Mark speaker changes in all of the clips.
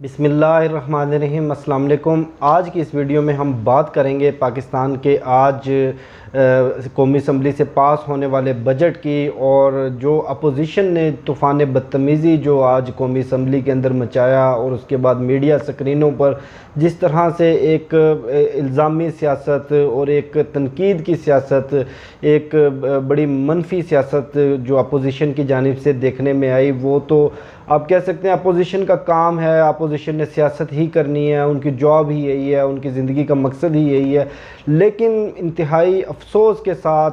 Speaker 1: बिस्मिल्लाहिर्रहमानिर्रहीम। अस्सलाम वालेकुम। आज की इस वीडियो में हम बात करेंगे पाकिस्तान के आज कौमी असम्बली से पास होने वाले बजट की, और जो अपोजिशन ने तूफ़ान बदतमीज़ी जो आज कौमी असम्बली के अंदर मचाया, और उसके बाद मीडिया स्क्रीनों पर जिस तरह से एक इल्ज़ामी सियासत और एक तनकीद की सियासत, एक बड़ी मनफी सियासत जो अपोजिशन की जानिब से देखने में आई, वो तो आप कह सकते हैं अपोजिशन का काम है। अपोजिशन ने सियासत ही करनी है, उनकी जॉब ही यही है, उनकी ज़िंदगी का मकसद ही यही है। लेकिन इंतहाई अफसोस के साथ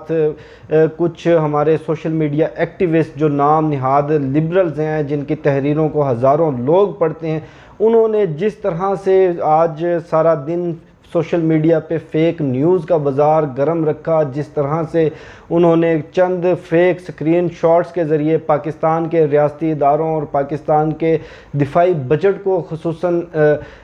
Speaker 1: कुछ हमारे सोशल मीडिया एक्टिविस्ट जो नाम निहाद लिबरल्स हैं, जिनकी तहरीरों को हज़ारों लोग पढ़ते हैं, उन्होंने जिस तरह से आज सारा दिन सोशल मीडिया पे फ़ेक न्यूज़ का बाज़ार गर्म रखा, जिस तरह से उन्होंने चंद फ़ेक स्क्रीन शॉट्स के ज़रिए पाकिस्तान के रियासती इदारों और पाकिस्तान के दिफाई बजट को खुसूसन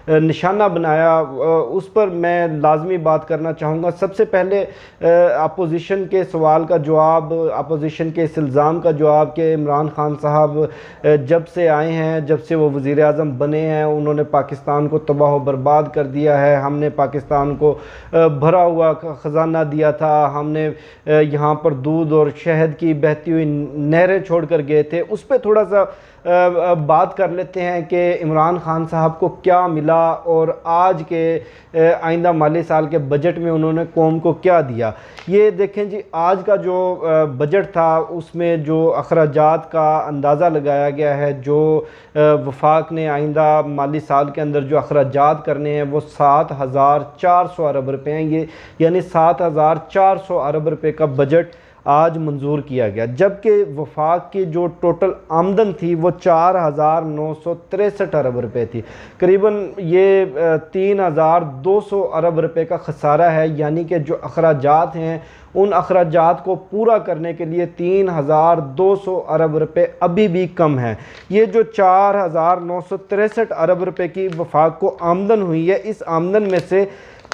Speaker 1: निशाना बनाया, उस पर मैं लाजमी बात करना चाहूँगा। सबसे पहले अपोजिशन के सवाल का जवाब, अपोजिशन के इस इल्ज़ाम का जवाब कि इमरान खान साहब जब से आए हैं, जब से वो वज़ीर आज़म बने हैं, उन्होंने पाकिस्तान को तबाह व बर्बाद कर दिया है। हमने पाकिस्तान को भरा हुआ ख़जाना दिया था, हमने यहाँ पर दूध और शहद की बहती हुई नहरें छोड़कर गए थे। उस पर थोड़ा सा बात कर लेते हैं कि इमरान खान साहब को क्या मिला, और आज के आइंदा माली साल के बजट में उन्होंने कौम को क्या दिया। ये देखें जी, आज का जो बजट था उसमें जो अखराजात का अंदाज़ा लगाया गया है, जो वफाक ने आइंदा माली साल के अंदर जो अखराजात करने हैं वो 7,400 अरब रुपये हैं। ये यानी 7,400 अरब रुपये का बजट आज मंजूर किया गया, जबकि वफाक की जो टोटल आमदन थी वो 4,963 अरब रुपये थी। करीबन ये 3,200 अरब रुपये का खसारा है। यानी कि जो अखराजात हैं, उन अखराजात को पूरा करने के लिए 3,200 अरब रुपये अभी भी कम है। ये जो 4,963 अरब रुपये की वफाक को आमदन हुई है, इस आमदन में से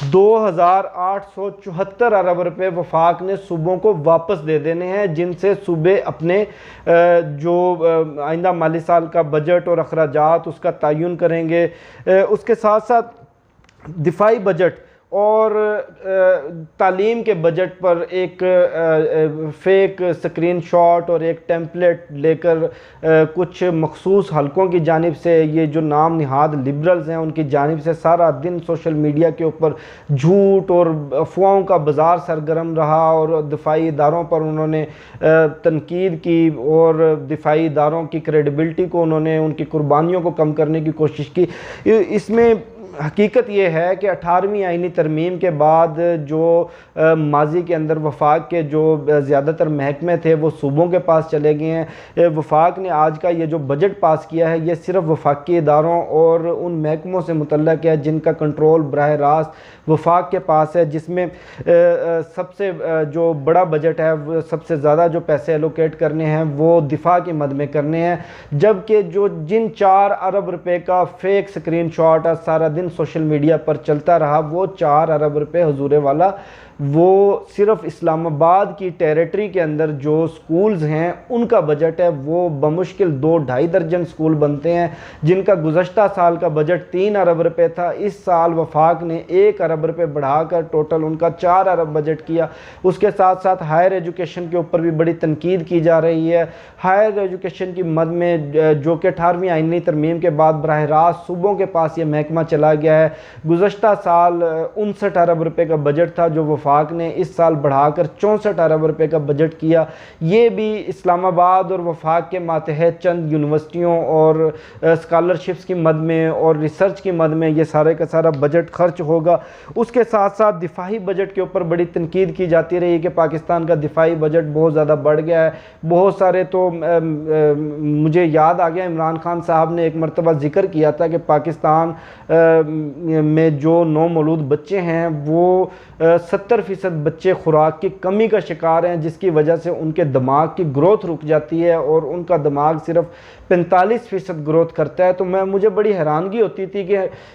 Speaker 1: 2,874 अरब रुपये वफाक ने सूबों को वापस दे देने हैं, जिनसे सूबे अपने जो आइंदा माली साल का बजट और अखराजात उसका तयन करेंगे। उसके साथ साथ दिफाई बजट और तालीम के बजट पर एक फ़ेक स्क्रीन शॉट और एक टेम्पलेट लेकर कुछ मखसूस हलकों की जानिब से, ये जो नाम निहाद लिबरल्स हैं, उनकी जानिब से सारा दिन सोशल मीडिया के ऊपर झूठ और अफवाहों का बाज़ार सरगर्म रहा, और दिफाई इदारों पर उन्होंने तनकीद की और दिफाई इदारों की क्रेडिबिलिटी को, उन्होंने उनकी कुर्बानियों को कम करने की कोशिश की। इसमें हकीकत ये है कि 18वीं आईनी तरमीम के बाद जो माजी के अंदर वफाक के जो ज़्यादातर महकमे थे वो सूबों के पास चले गए हैं। वफाक ने आज का ये जो बजट पास किया है, ये सिर्फ वफाकी इदारों और उन महकमों से मुतल्लक है जिनका कंट्रोल बराह रास्त वफाक के पास है, जिसमें सबसे जो बड़ा बजट है, सबसे ज़्यादा जो पैसे एलोकेट करने हैं वो दिफा की मद में करने हैं। जबकि जो जिन 4 अरब रुपए का फ़ेक स्क्रीन शॉट सारा दिन सोशल मीडिया पर चलता रहा, वो 4 अरब रुपए हुजूरे वाला वो सिर्फ इस्लामाबाद की टेरिटरी के अंदर जो स्कूल्स हैं उनका बजट है। वो बमुश्किल 2-2.5 दर्जन स्कूल बनते हैं, जिनका गुज़श्ता साल का बजट 3 अरब रुपए था। इस साल वफाक ने 1 अरब रुपए बढ़ाकर टोटल उनका 4 अरब बजट किया। उसके साथ साथ हायर एजुकेशन के ऊपर भी बड़ी तनकीद की जा रही है। हायर एजुकेशन की मद में जो कि 18वीं आईनी तरमीम के बाद बराह रास्त सूबों के पास ये महकमा चला गया है। गुज़श्ता साल 59 अरब रुपए का बजट था, जो वफाक ने इस साल बढ़ाकर 64 अरब रुपए का बजट किया। ये भी इस्लामाबाद और वफाक के मातहत चंद यूनिवर्सिटियों और स्कॉलरशिप्स की मद में और रिसर्च की मद में ये सारे का सारा बजट खर्च होगा। उसके साथ साथ दिफाई बजट के ऊपर बड़ी तनकीद की जाती रही कि पाकिस्तान का दिफाई बजट बहुत ज़्यादा बढ़ गया है। बहुत सारे तो मुझे याद आ गया, इमरान खान साहब ने एक मरतबा जिक्र किया था कि पाकिस्तान में जो नौमौलूद बच्चे हैं वो 70% बच्चे खुराक की कमी का शिकार हैं, जिसकी वजह से उनके दिमाग की ग्रोथ रुक जाती है और उनका दिमाग सिर्फ 45% ग्रोथ करता है। तो मुझे बड़ी हैरानगी होती थी कि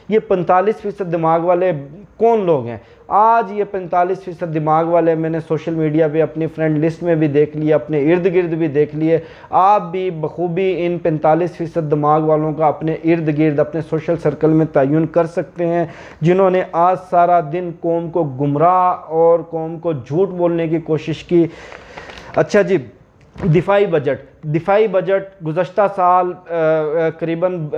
Speaker 1: ये 45% दिमाग वाले कौन लोग हैं। आज ये 45% दिमाग वाले मैंने सोशल मीडिया पे अपनी फ्रेंड लिस्ट में भी देख लिए, अपने इर्द गिर्द भी देख लिए। आप भी बखूबी इन 45% दिमाग वालों का अपने इर्द गिर्द अपने सोशल सर्कल में तयन कर सकते हैं, जिन्होंने आज सारा दिन कौम को गुमराह और कौम को झूठ बोलने की कोशिश की। अच्छा जी, दिफाई बजट गुज़श्ता साल करीबन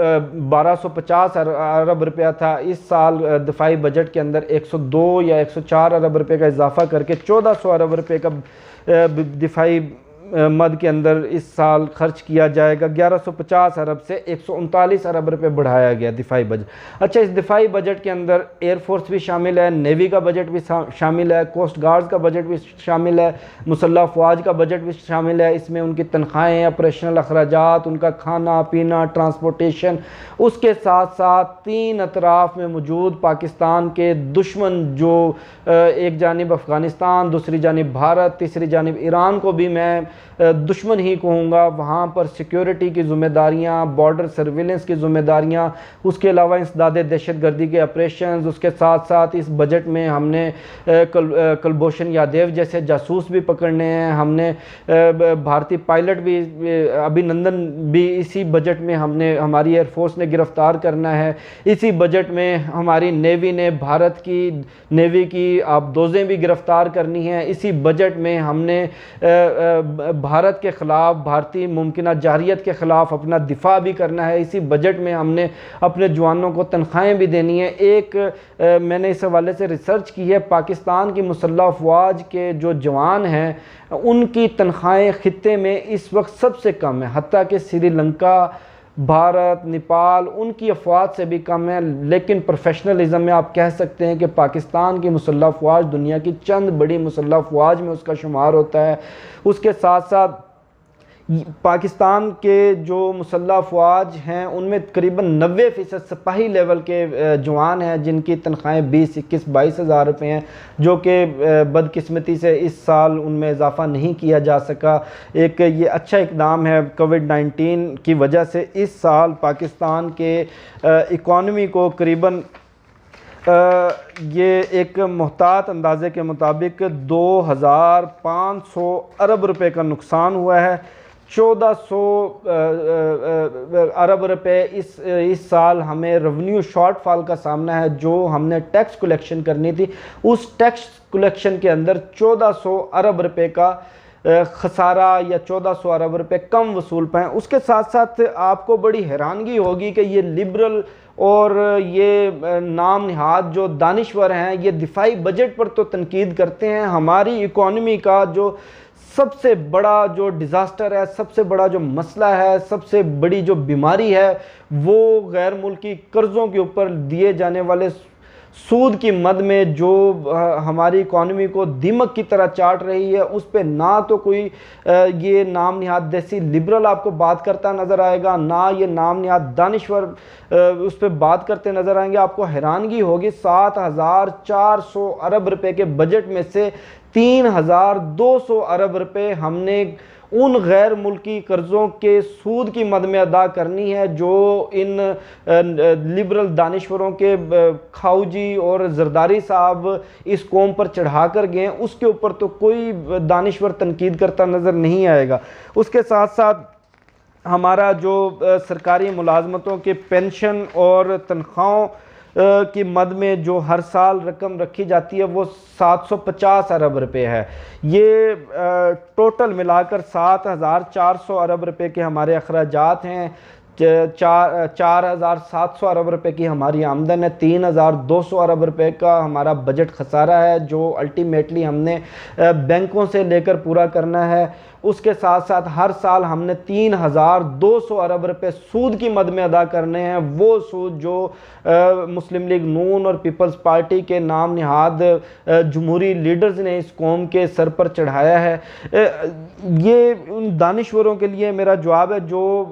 Speaker 1: 1250 अरब रुपया था। इस साल दिफाई बजट के अंदर 102 या 104 अरब रुपये का इजाफा करके 1400 अरब रुपये का दिफाई मद के अंदर इस साल खर्च किया जाएगा। 1150 अरब से 139 अरब रुपये बढ़ाया गया दिफाई बजट। अच्छा, इस दिफाई बजट के अंदर एयरफोर्स भी शामिल है, नेवी का बजट भी शामिल है, कोस्ट गार्ड्स का बजट भी शामिल है, मुसल्लह अफवाज का बजट भी शामिल है। इसमें उनकी तनख्वाहें, ऑपरेशनल अखराजात, उनका खाना पीना, ट्रांसपोर्टेशन, उसके साथ साथ 3 अतराफ़ में मौजूद पाकिस्तान के दुश्मन जो एक जानिब अफ़गानिस्तान, दूसरी जानिब भारत, तीसरी जानिब ईरान को भी मैं दुश्मन ही कहूँगा। वहाँ पर सिक्योरिटी की ज़िम्मेदारियाँ, बॉर्डर सर्विलेंस की ज़िम्मेदारियाँ, उसके अलावा इंसदाद दहशतगर्दी के ऑपरेशन, उसके साथ साथ इस बजट में हमने कुलभूषण यादव जैसे जासूस भी पकड़ने हैं। हमने भारतीय पायलट भी, अभिनंदन भी इसी बजट में हमने, हमारी एयरफोर्स ने गिरफ़्तार करना है। इसी बजट में हमारी नेवी ने भारत की नेवी की आबदोज़ें भी गिरफ़्तार करनी हैं। इसी बजट में हमने भारत के ख़िलाफ़, भारतीय मुमकिना जारियत के ख़िलाफ़ अपना दिफा भी करना है। इसी बजट में हमने अपने जवानों को तनख्वाहें भी देनी है। मैंने इस हवाले से रिसर्च की है, पाकिस्तान की मुसल्लह अफवाज के जो जवान हैं उनकी तनख्वाहें ख़ित्ते में इस वक्त सबसे कम है, हत्ता कि श्रीलंका, भारत, नेपाल उनकी अफवाज से भी कम है। लेकिन प्रोफेशनलिज्म में आप कह सकते हैं कि पाकिस्तान की मुसल्लह अफवाज दुनिया की चंद बड़ी मुसल्लह अफवाज में उसका शुमार होता है। उसके साथ साथ पाकिस्तान के जो मुसल्लह अफवाज हैं उनमें करीबन 90% सिपाही लेवल के जवान हैं जिनकी तनख्वाहें 20, 21, 22 हज़ार रुपये हैं, जो कि बदकिस्मती से इस साल उनमें इजाफ़ा नहीं किया जा सका। ये अच्छा इक़दाम है। कोविड-19 की वजह से इस साल पाकिस्तान के इकॉनमी को करीबन ये एक मुहतात अंदाजे के मुताबिक 2500 अरब रुपये का नुकसान हुआ है। 1400 अरब रुपये इस साल हमें रेवेन्यू शॉर्टफॉल का सामना है। जो हमने टैक्स कलेक्शन करनी थी, उस टैक्स कलेक्शन के अंदर 1400 अरब रुपये का खसारा या 1400 अरब रुपये कम वसूल पाएँ। उसके साथ साथ आपको बड़ी हैरानगी होगी कि ये लिबरल और ये नाम निहाद जो दानिश्वर हैं, ये दिफाई बजट पर तो तनकीद करते हैं, हमारी इकॉनमी का जो सबसे बड़ा जो डिज़ास्टर है, सबसे बड़ा जो मसला है, सबसे बड़ी जो बीमारी है, वो गैर मुल्की कर्ज़ों के ऊपर दिए जाने वाले सूद की मद में जो हमारी इकॉनमी को दीमक की तरह चाट रही है, उस पे ना तो कोई ये नाम निहाद देसी लिबरल आपको बात करता नज़र आएगा, ना ये नाम निहाद दानिश्वर उस पर बात करते नज़र आएंगे। आपको हैरानगी होगी, 7400 अरब रुपए के बजट में से 3200 अरब रुपए हमने उन गैर मुल्की कर्ज़ों के सूद की मद में अदा करनी है जो इन लिबरल दानिश्वरों के खाऊजी और जरदारी साहब इस कौम पर चढ़ा कर गए। उसके ऊपर तो कोई दानिश्वर तनकीद करता नज़र नहीं आएगा। उसके साथ साथ हमारा जो सरकारी मुलाजमतों के पेंशन और तनख्वाहों की मद में जो हर साल रकम रखी जाती है वो 750 अरब रुपए है। ये टोटल मिलाकर 7400 अरब रुपए के हमारे अखराजात हैं। 4700 अरब रुपए की हमारी आमदन है। 3200 अरब रुपए का हमारा बजट खसारा है जो अल्टीमेटली हमने बैंकों से लेकर पूरा करना है। उसके साथ साथ हर साल हमने 3200 अरब रुपए सूद की मद में अदा करने हैं। वो सूद जो मुस्लिम लीग नून और पीपल्स पार्टी के नाम निहाद जमहूरी लीडर्स ने इस कौम के सर पर चढ़ाया है। ये उन दानिश्वरों के लिए मेरा जवाब है जो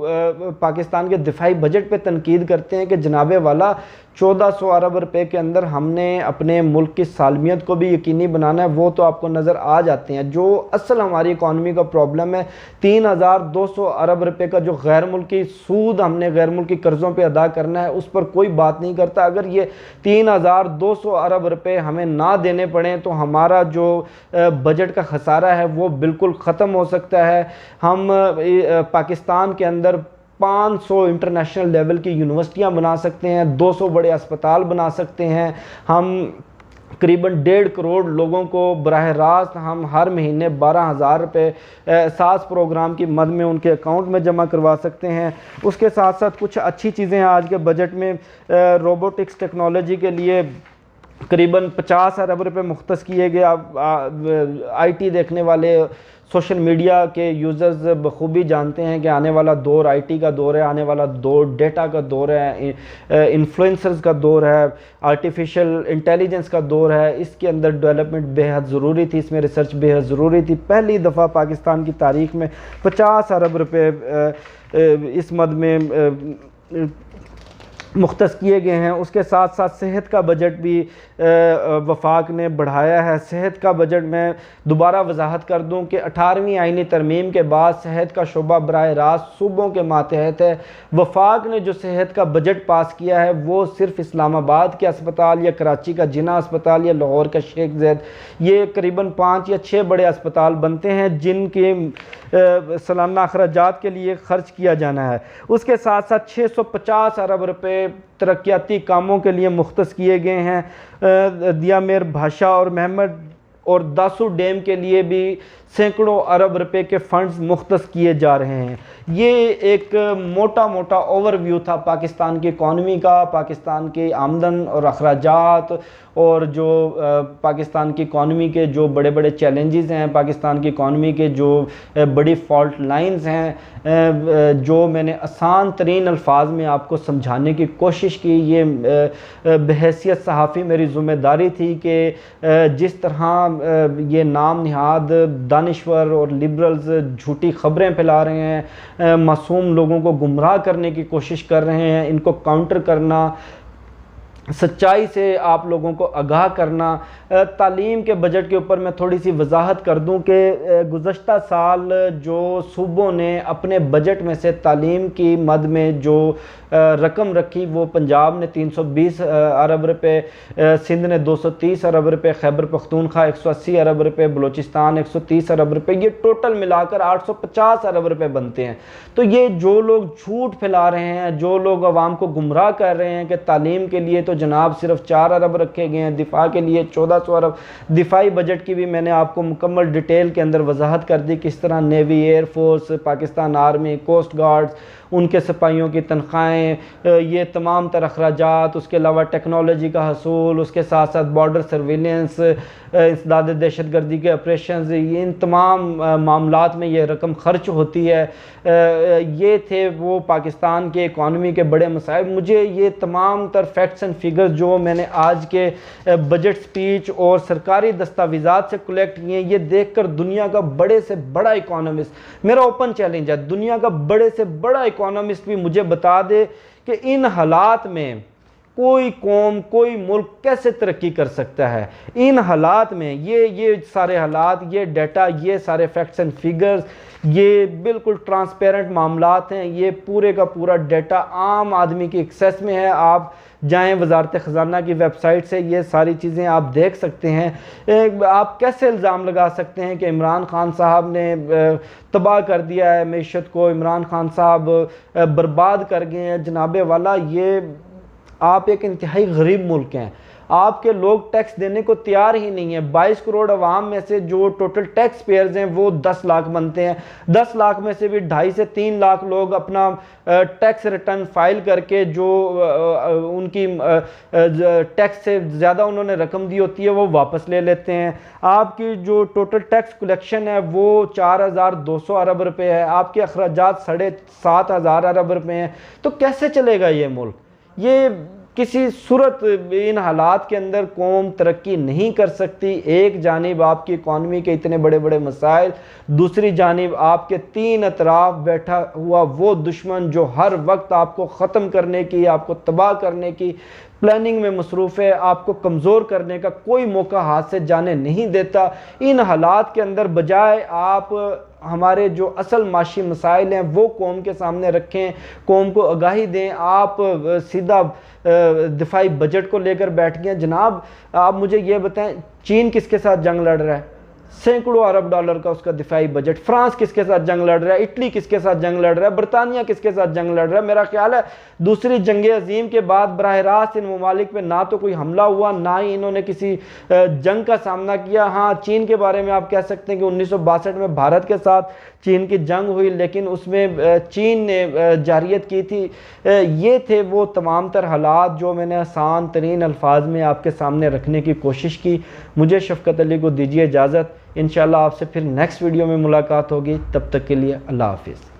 Speaker 1: पाकिस्तान पाकिस्तान के दिफाई बजट पे तनकीद करते हैं कि जनाबे वाला 1400 अरब रुपए के अंदर हमने अपने मुल्क की सालमियत को भी यकीनी बनाना है, वो तो आपको नज़र आ जाते हैं। जो असल हमारी इकॉनमी का प्रॉब्लम है, 3200 अरब रुपए का जो गैर मुल्की सूद हमने गैर मुल्की कर्ज़ों पे अदा करना है, उस पर कोई बात नहीं करता। अगर ये 3200 अरब रुपए हमें ना देने पड़े तो हमारा जो बजट का खसारा है वो बिल्कुल ख़त्म हो सकता है। हम पाकिस्तान के अंदर 500 इंटरनेशनल लेवल की यूनिवर्सिटियां बना सकते हैं, 200 बड़े अस्पताल बना सकते हैं, हम करीबन 1.5 करोड़ लोगों को बराह रास्त हम हर महीने 12,000 रुपये सास प्रोग्राम की मद में उनके अकाउंट में जमा करवा सकते हैं। उसके साथ साथ कुछ अच्छी चीज़ें आज के बजट में रोबोटिक्स टेक्नोलॉजी के लिए करीबन 50 अरब रुपये मुख्तस किए गए। IT देखने वाले, सोशल मीडिया के यूज़र्स बखूबी जानते हैं कि आने वाला दौर IT का दौर है, आने वाला दौर डेटा का दौर है, इन्फ्लुएंसर्स का दौर है, आर्टिफिशियल इंटेलिजेंस का दौर है। इसके अंदर डेवलपमेंट बेहद ज़रूरी थी, इसमें रिसर्च बेहद ज़रूरी थी। पहली दफ़ा पाकिस्तान की तारीख़ में 50 अरब रुपये इस मद में मुख्तस किए गए हैं। उसके साथ साथ सेहत का बजट भी वफाक ने बढ़ाया है। सेहत का बजट में दोबारा वजाहत कर दूं कि 18वीं आईनी तरमीम के बाद सेहत का शोबा बराह रास्त सूबों के मातहत है। वफाक ने जो सेहत का बजट पास किया है वो सिर्फ इस्लामाबाद के अस्पताल या कराची का जिना अस्पताल या लाहौर का शेख ज़ैद, ये करीबन 5 या 6 बड़े अस्पताल बनते हैं जिनके सालाना अखराजात के लिए ख़र्च किया जाना है। उसके साथ साथ 650 अरब रुपये तरक्याती कामों के लिए मुख्तस किए गए हैं। दिया मेर भाषा और महमद और दासू डैम के लिए भी सैकड़ों अरब रुपए के फंड्स मुख्तस किए जा रहे हैं। ये एक मोटा मोटा ओवरव्यू था पाकिस्तान की इकॉनमी का, पाकिस्तान की आमदन और अखराजात और जो पाकिस्तान की इकॉनमी के जो बड़े बड़े चैलेंजेस हैं, पाकिस्तान की इकॉनमी के जो बड़ी फॉल्ट लाइंस हैं, जो मैंने आसान तरीन अल्फाज में आपको समझाने की कोशिश की। ये बहैसियत सहाफ़ी मेरी ज़िम्मेदारी थी कि जिस तरह ये नाम निहाद दानिश्वर और लिबरल्स झूठी खबरें फैला रहे हैं, मासूम लोगों को गुमराह करने की कोशिश कर रहे हैं, इनको काउंटर करना, सच्चाई से आप लोगों को आगाह करना। तालीम के बजट के ऊपर मैं थोड़ी सी वजाहत कर दूं कि गुज़श्ता साल जो सूबों ने अपने बजट में से तालीम की मद में जो रकम रखी वो पंजाब ने 320 अरब रुपये, सिंध ने 230 अरब रुपये, खैबर पख्तूनख्वा 180 अरब रुपये, बलूचिस्तान 130 अरब रुपये, ये टोटल मिलाकर 850 अरब रुपये बनते हैं। तो ये जो लोग झूठ फैला रहे हैं, जो लोग अवाम को गुमराह कर रहे हैं कि तालीम के लिए तो जनाब सिर्फ 4 अरब रखे गए हैं, दिफा के लिए 1400 अरब। दिफाई बजट की भी मैंने आपको मुकम्मल डिटेल के अंदर वजाहत कर दी, किस तरह navy, air force, Pakistan army, coast guards, उनके सिपाहियों की तनख्वाहें, ये तमाम तर अखराजात, उसके अलावा टेक्नोलॉजी का हसूल, उसके साथ साथ बॉर्डर सर्विलेंस, इंसदाद दहशत गर्दी के ऑपरेशन, इन तमाम मामलात में ये रकम खर्च होती है। ये थे वो पाकिस्तान के इकॉनमी के बड़े मसाइल। मुझे ये तमाम तर फैक्ट्स एंड फिगर्स जो मैंने आज के बजट स्पीच और सरकारी दस्तावेज़ात से कलेक्ट किए, ये देख कर दुनिया का बड़े से बड़ा इकोनॉमिस्ट, मेरा ओपन चैलेंज है, दुनिया का बड़े से बड़ा इकोनॉमिस्ट भी मुझे बता दे कि इन हालात में कोई कौम, कोई मुल्क कैसे तरक्की कर सकता है। इन हालात में ये सारे हालात, ये डाटा, ये सारे फैक्ट्स एंड फिगर्स, ये बिल्कुल ट्रांसपेरेंट मामलात हैं। ये पूरे का पूरा डाटा आम आदमी की एक्सेस में है। आप जाएं वजारत ख़जाना की वेबसाइट से, ये सारी चीज़ें आप देख सकते हैं। आप कैसे इल्ज़ाम लगा सकते हैं कि इमरान खान साहब ने तबाह कर दिया है मैशत को, इमरान खान साहब बर्बाद कर गए हैं। जनाबे वाला, ये आप एक इंतहाई गरीब मुल्क हैं, आपके लोग टैक्स देने को तैयार ही नहीं है। 22 करोड़ अवाम में से जो टोटल टैक्स पेयर्स हैं वो 10 लाख बनते हैं। 10 लाख में से भी 2.5 से 3 लाख लोग अपना टैक्स रिटर्न फाइल करके जो उनकी टैक्स से ज़्यादा उन्होंने रकम दी होती है वो वापस ले लेते हैं। आपकी जो टोटल टैक्स कलेक्शन है वो 4,200 अरब रुपये है, आपके अखराजात 7,500 अरब रुपये हैं। तो कैसे चलेगा ये मुल्क? ये किसी सूरत इन हालात के अंदर कौम तरक्की नहीं कर सकती। एक जानिब आपकी इकॉनमी के इतने बड़े बड़े मसाइल, दूसरी जानिब आपके तीन अतराफ बैठा हुआ वो दुश्मन जो हर वक्त आपको ख़त्म करने की, आपको तबाह करने की प्लानिंग में मसरूफ़ है, आपको कमज़ोर करने का कोई मौका हाथ से जाने नहीं देता। इन हालात के अंदर बजाय आप हमारे जो असल माशी मसाइल हैं वो कौम के सामने रखें, कौम को आगाही दें। आप सीधा दिफाई बजट को लेकर बैठ गए। जनाब आप मुझे ये बताएं, चीन किसके साथ जंग लड़ रहा है? सैकड़ों अरब डॉलर का उसका दिफाई बजट। फ्रांस किसके साथ जंग लड़ रहा है? इटली किसके साथ जंग लड़ रहा है? बरतानिया किसके साथ जंग लड़ रहा है? मेरा ख्याल है दूसरी जंग अजीम के बाद बराह रास्त इन ममालिक पे ना तो कोई हमला हुआ, ना ही इन्होंने किसी जंग का सामना किया। हाँ, चीन के बारे में आप कह सकते हैं कि 1962 में भारत के साथ चीन की जंग हुई, लेकिन उसमें चीन ने जारियत की थी। ये थे वो तमाम तर हालात जो मैंने आसान तरीन अल्फाज में आपके सामने रखने की कोशिश की। मुझे शफ़क़त अली को दीजिए इजाज़त। इंशाअल्लाह आपसे फिर नेक्स्ट वीडियो में मुलाकात होगी। तब तक के लिए अल्लाह हाफ़िज़।